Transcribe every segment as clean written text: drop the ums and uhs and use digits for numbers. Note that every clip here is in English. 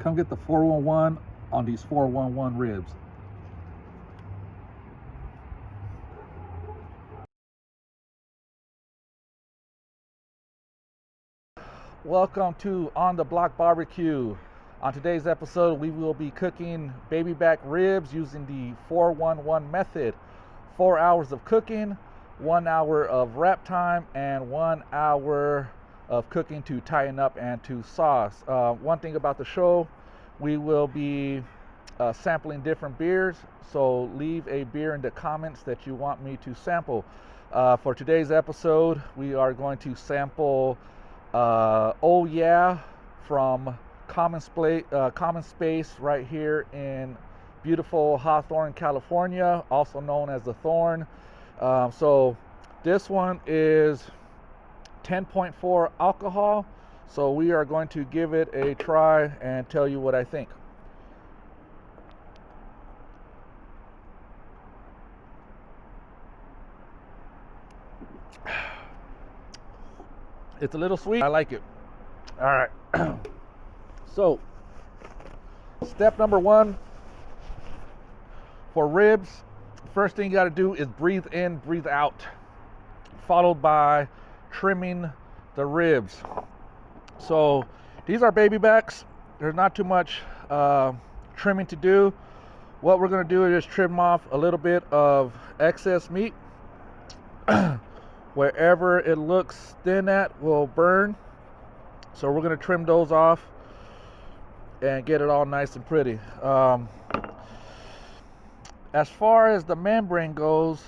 Come get the 411 on these 411 ribs. Welcome to On the Block Barbecue. On today's episode, we will be cooking baby back ribs using the 411 method. 4 hours of cooking, 1 hour of wrap time, and 1 hour of cooking to tighten up and to sauce. One thing about the show, we will be sampling different beers, so leave a beer in the comments that you want me to sample. For today's episode, we are going to sample Oh Yeah from Common Space right here in beautiful Hawthorne, California, also known as the Thorn. So this one is 10.4 alcohol, so we are going to give it a try and tell you what I think. It's a little sweet. I like it. All right. So, step number one for ribs, first thing you got to do is breathe in, breathe out, followed by trimming the ribs. So, these are baby backs. There's not too much trimming to do. What we're going to do is just trim off a little bit of excess meat. Wherever it looks thin at will burn, so we're going to trim those off and get it all nice and pretty. As far as the membrane goes,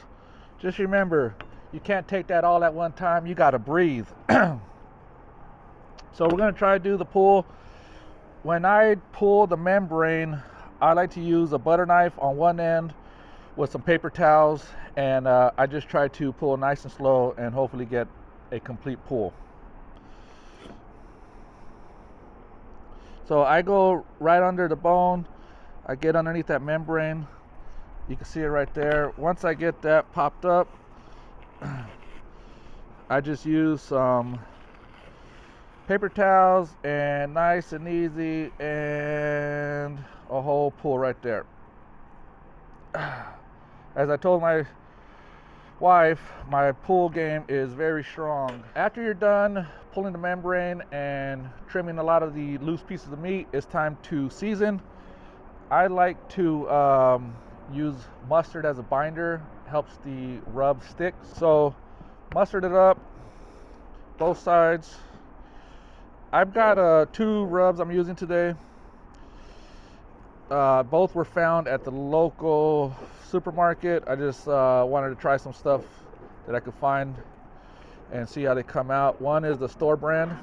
just remember, you can't take that all at one time. You got to breathe. So we're going to try to do the pull. When I pull the membrane, I like to use a butter knife on one end with some paper towels, and I just try to pull nice and slow and hopefully get a complete pull. So I go right under the bone. I get underneath that membrane. You can see it right there. Once I get that popped up, I just use some paper towels and nice and easy, and a whole pull right there. As I told my wife, my pull game is very strong. After you're done pulling the membrane and trimming a lot of the loose pieces of meat, it's time to season. I like to use mustard as a binder, helps the rub stick. So mustard it up, both sides. I've got 2 rubs I'm using today. Both were found at the local supermarket. I just wanted to try some stuff that I could find and see how they come out. One is the store brand,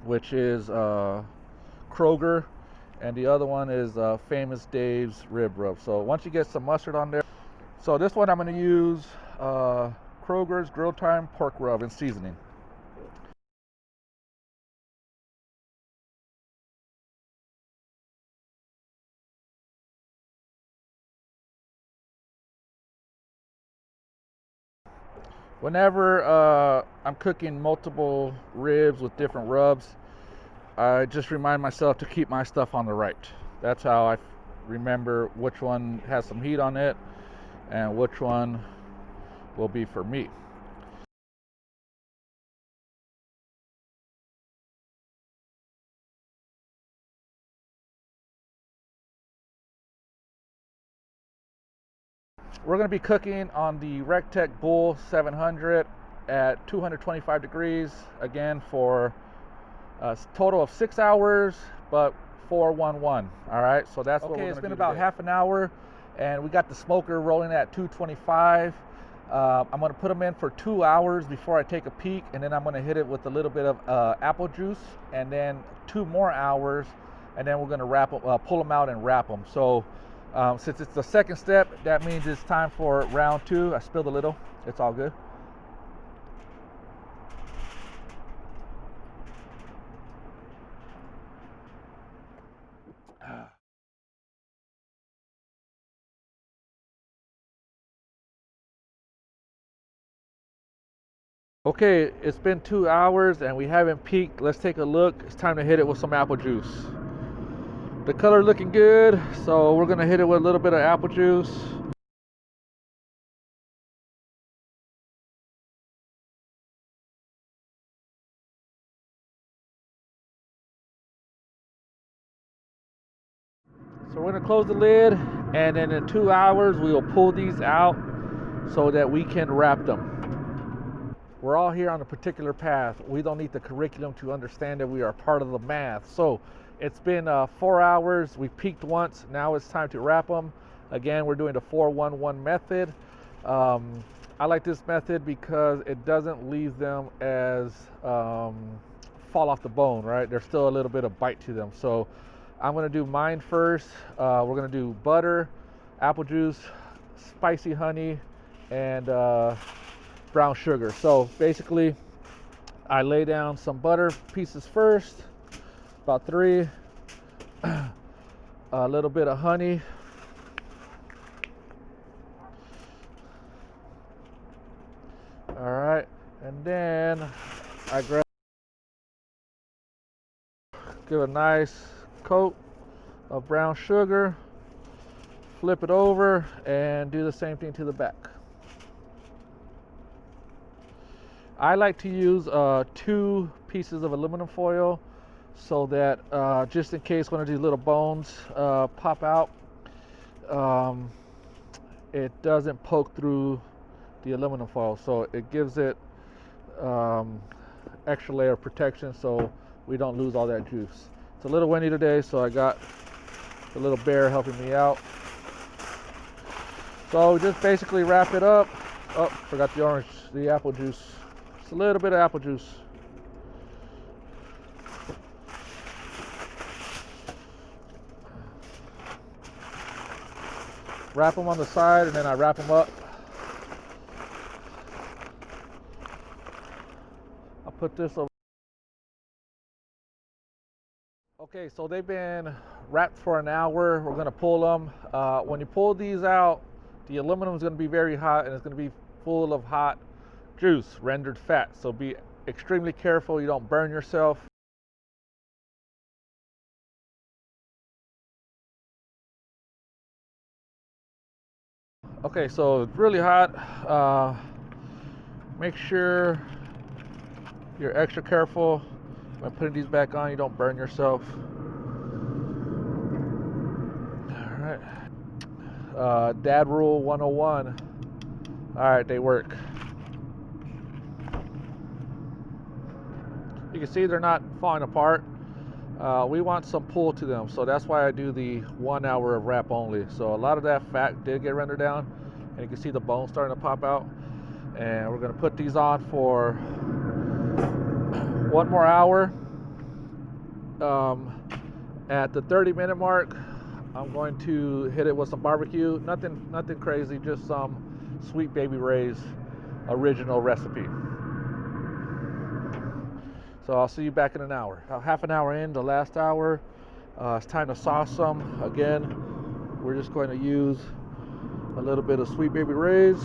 which is Kroger, and the other one is Famous Dave's rib rub. So once you get some mustard on there, so this one I'm going to use Kroger's Grill Time pork rub and seasoning. Whenever I'm cooking multiple ribs with different rubs, I just remind myself to keep my stuff on the right. That's how I remember which one has some heat on it and which one will be for me. We're going to be cooking on the Recteq Bull 700 at 225 degrees, again for a total of 6 hours, but 411. All right, so that's what we're it's been about today. Half an hour, and we got the smoker rolling at 225. I'm going to put them in for 2 hours before I take a peek, and then I'm going to hit it with a little bit of apple juice, and then 2 more hours, and then we're going to pull them out and wrap them. So since it's the second step, that means it's time for round 2. I spilled a little. It's all good. Okay, it's been 2 hours and we haven't peaked. Let's take a look. It's time to hit it with some apple juice. The color looking good, so we're gonna hit it with a little bit of apple juice. So we're gonna close the lid, and then in 2 hours we will pull these out so that we can wrap them. We're all here on a particular path. We don't need the curriculum to understand that we are part of the math. So it's been 4 hours. We peaked once. Now it's time to wrap them. Again, we're doing the 4-1-1 method. I like this method because it doesn't leave them as fall off the bone, right? There's still a little bit of bite to them. So I'm gonna do mine first. We're gonna do butter, apple juice, spicy honey, and brown sugar. So basically, I lay down some butter pieces first, about 3, a little bit of honey, all right, and then I give a nice coat of brown sugar, flip it over, and do the same thing to the back. I like to use 2 pieces of aluminum foil so that just in case one of these little bones pop out, it doesn't poke through the aluminum foil, so it gives it extra layer of protection so we don't lose all that juice. It's a little windy today, so I got the little bear helping me out. So just basically wrap it up. Oh, forgot the apple juice. Just a little bit of apple juice. Wrap them on the side, and then I wrap them up. I'll put this over. Okay, so they've been wrapped for an hour. We're gonna pull them. When you pull these out, the aluminum is gonna be very hot, and it's gonna be full of hot juice, rendered fat. So be extremely careful you don't burn yourself. Okay, so it's really hot. Make sure you're extra careful when putting these back on, you don't burn yourself. All right. Dad rule 101. All right, they work. You can see they're not falling apart. We want some pull to them, so that's why I do the 1 hour of wrap only. So a lot of that fat did get rendered down, and you can see the bones starting to pop out. And we're gonna put these on for 1 more hour. At the 30-minute mark, I'm going to hit it with some barbecue. Nothing crazy, just some Sweet Baby Ray's original recipe. So I'll see you back in an hour. Half an hour in, the last hour. It's time to sauce them. Again, we're just going to use a little bit of Sweet Baby Ray's.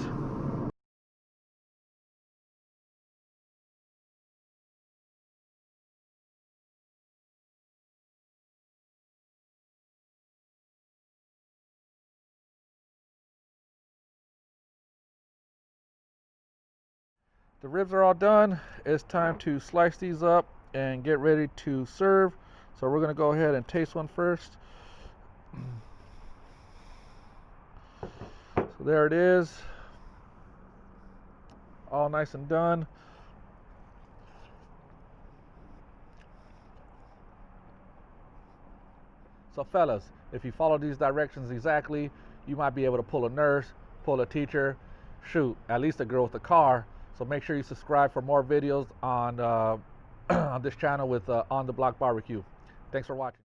The ribs are all done. It's time to slice these up and get ready to serve. So we're going to go ahead and taste one first. So there it is, all nice and done. So fellas, if you follow these directions exactly, you might be able to pull a nurse, pull a teacher, shoot, at least a girl with a car. So make sure you subscribe for more videos on on this channel with On the Block Barbecue. Thanks for watching.